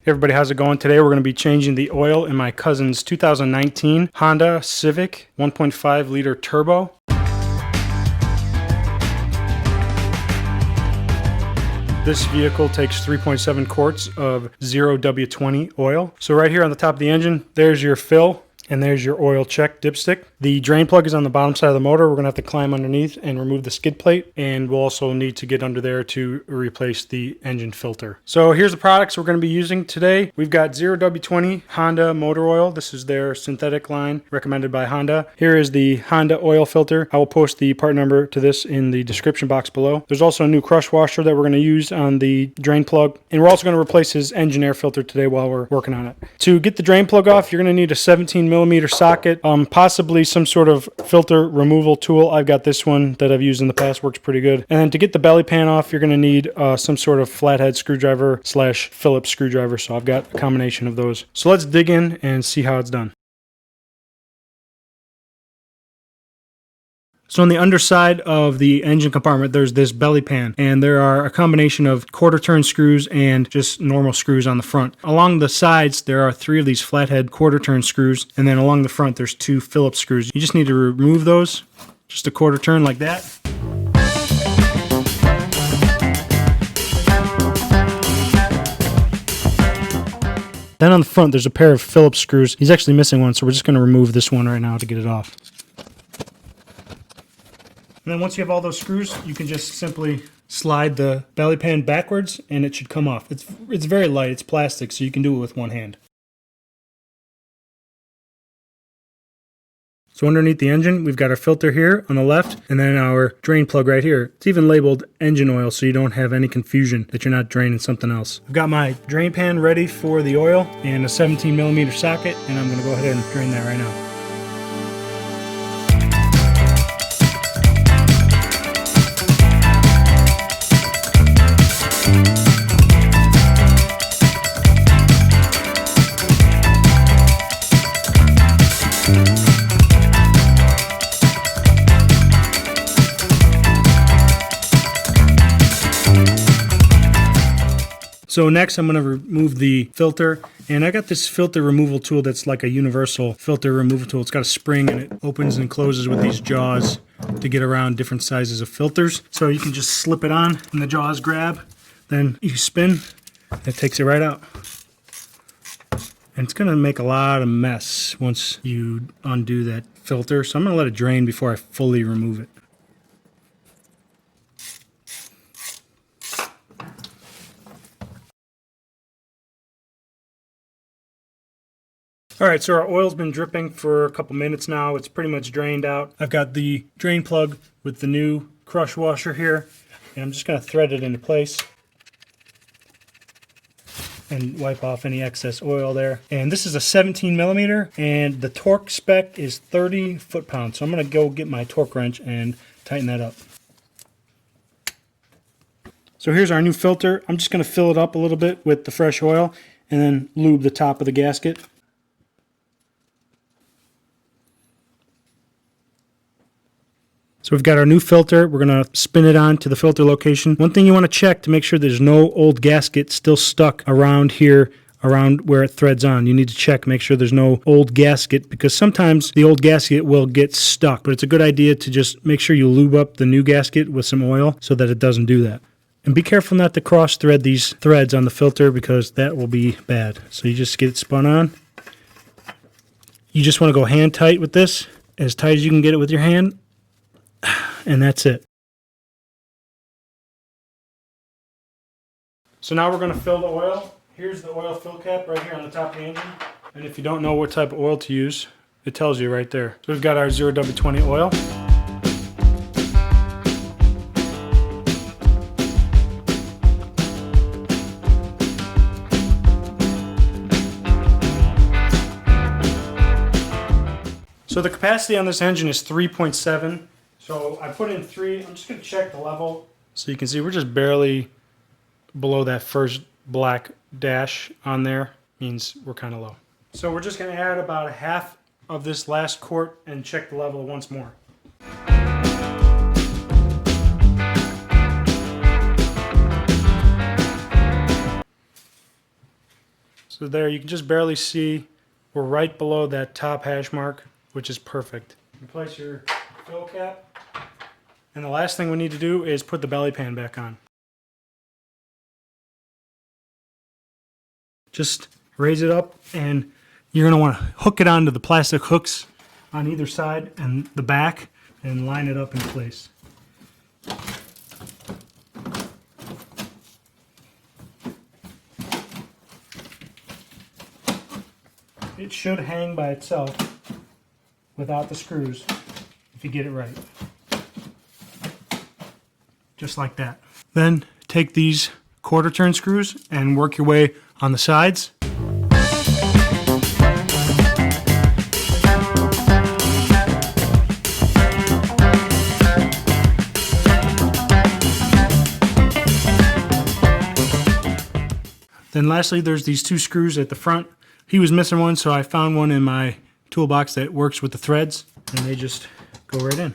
Hey everybody, how's it going? Today we're going to be changing the oil in my cousin's 2019 Honda Civic 1.5 liter turbo. This vehicle takes 3.7 quarts of 0W20 oil. So right here on the top of the engine, there's your fill. And there's your oil check dipstick. The drain plug is on the bottom side of the motor. We're going to have to climb underneath and remove the skid plate. And we'll also need to get under there to replace the engine filter. So here's the products we're going to be using today. We've got 0W20 Honda motor oil. This is their synthetic line recommended by Honda. Here is the Honda oil filter. I will post the part number to this in the description box below. There's also a new crush washer that we're going to use on the drain plug. And we're also going to replace his engine air filter today while we're working on it. To get the drain plug off, you're going to need a 17mm socket, possibly some sort of filter removal tool. I've got this one that I've used in the past, works pretty good. And then to get the belly pan off, you're going to need some sort of flathead screwdriver / Phillips screwdriver. So I've got a combination of those. So let's dig in and see how it's done. So on the underside of the engine compartment, there's this belly pan, and there are a combination of quarter turn screws and just normal screws on the front. Along the sides, there are 3 of these flathead quarter turn screws, and then along the front, there's 2 Phillips screws. You just need to remove those, just a quarter turn like that. Then on the front, there's a pair of Phillips screws. He's actually missing one, so we're just going to remove this one right now to get it off. And then once you have all those screws, you can just simply slide the belly pan backwards and it should come off. It's very light, it's plastic, so you can do it with one hand. So underneath the engine, we've got our filter here on the left, and then our drain plug right here. It's even labeled engine oil, so you don't have any confusion that you're not draining something else. I've got my drain pan ready for the oil and a 17mm socket, and I'm going to go ahead and drain that right now. So next I'm going to remove the filter, and I got this filter removal tool that's like a universal filter removal tool. It's got a spring and it opens and closes with these jaws to get around different sizes of filters. So you can just slip it on and the jaws grab, then you spin, it takes it right out. And it's going to make a lot of mess once you undo that filter. So I'm going to let it drain before I fully remove it. Alright, so our oil's been dripping for a couple minutes now. It's pretty much drained out. I've got the drain plug with the new crush washer here, and I'm just going to thread it into place and wipe off any excess oil there. And this is a 17mm, and the torque spec is 30 foot-pounds. So I'm going to go get my torque wrench and tighten that up. So here's our new filter. I'm just going to fill it up a little bit with the fresh oil and then lube the top of the gasket. So we've got our new filter. We're going to spin it on to the filter location. One thing you want to check to make sure there's no old gasket still stuck around here, around where it threads on. You need to check, make sure there's no old gasket, because sometimes the old gasket will get stuck. But it's a good idea to just make sure you lube up the new gasket with some oil so that it doesn't do that. And be careful not to cross thread these threads on the filter, because that will be bad. So you just get it spun on. You just want to go hand tight with this, as tight as you can get it with your hand. And that's it. So now we're going to fill the oil. Here's the oil fill cap right here on the top of the engine. And if you don't know what type of oil to use, it tells you right there. So we've got our 0W20 oil. So the capacity on this engine is 3.7. So I put in 3. I'm just going to check the level. So you can see we're just barely below that first black dash on there. Means we're kind of low. So we're just going to add about a half of this last quart and check the level once more. So there, you can just barely see. We're right below that top hash mark, which is perfect. Replace your fill cap. And the last thing we need to do is put the belly pan back on. Just raise it up, and you're going to want to hook it onto the plastic hooks on either side and the back and line it up in place. It should hang by itself without the screws if you get it right. Just like that. Then take these quarter turn screws and work your way on the sides. Then lastly, there's these two screws at the front. He was missing one, so I found one in my toolbox that works with the threads, and they just go right in.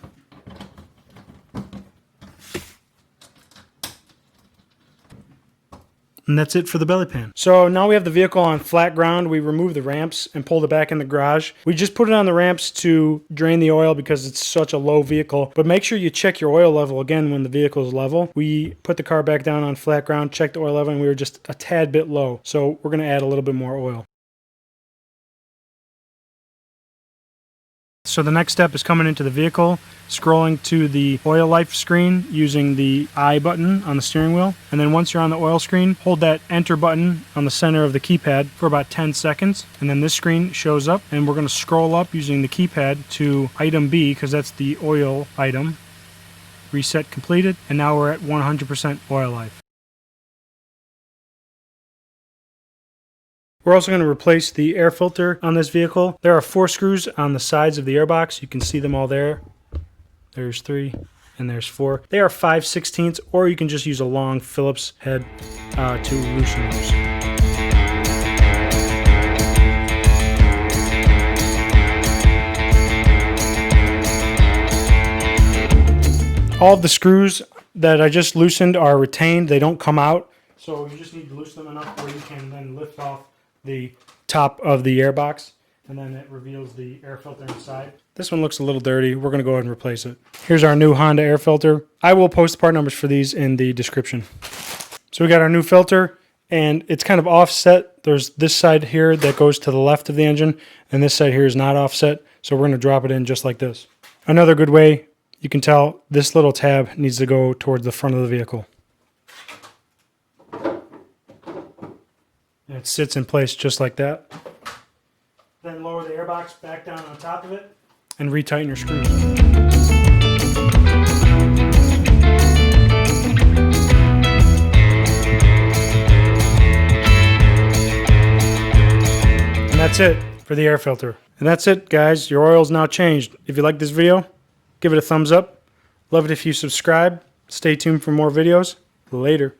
And that's it for the belly pan. So now we have the vehicle on flat ground. We removed the ramps and pulled it back in the garage. We just put it on the ramps to drain the oil because it's such a low vehicle. But make sure you check your oil level again when the vehicle is level. We put the car back down on flat ground, checked the oil level, and we were just a tad bit low. So we're going to add a little bit more oil. So the next step is coming into the vehicle, scrolling to the oil life screen using the I button on the steering wheel. And then once you're on the oil screen, hold that enter button on the center of the keypad for about 10 seconds. And then this screen shows up, and we're going to scroll up using the keypad to item B because that's the oil item. Reset completed, and now we're at 100% oil life. We're also going to replace the air filter on this vehicle. There are 4 screws on the sides of the airbox. You can see them all there. There's 3 and there's 4. They are 5/16, or you can just use a long Phillips head to loosen those. All of the screws that I just loosened are retained. They don't come out. So you just need to loosen them enough where you can then lift off the top of the airbox, and then it reveals the air filter inside. This one looks a little dirty. We're going to go ahead and replace it. Here's our new Honda air filter. I will post the part numbers for these in the description. So we got our new filter, and it's kind of offset. There's this side here that goes to the left of the engine, and this side here is not offset, so we're going to drop it in just like this. Another good way you can tell, this little tab needs to go towards the front of the vehicle. And it sits in place just like that. Then lower the airbox back down on top of it and retighten your screws. And that's it for the air filter. And that's it, guys. Your oil's now changed. If you like this video, give it a thumbs up. Love it if you subscribe. Stay tuned for more videos. Later.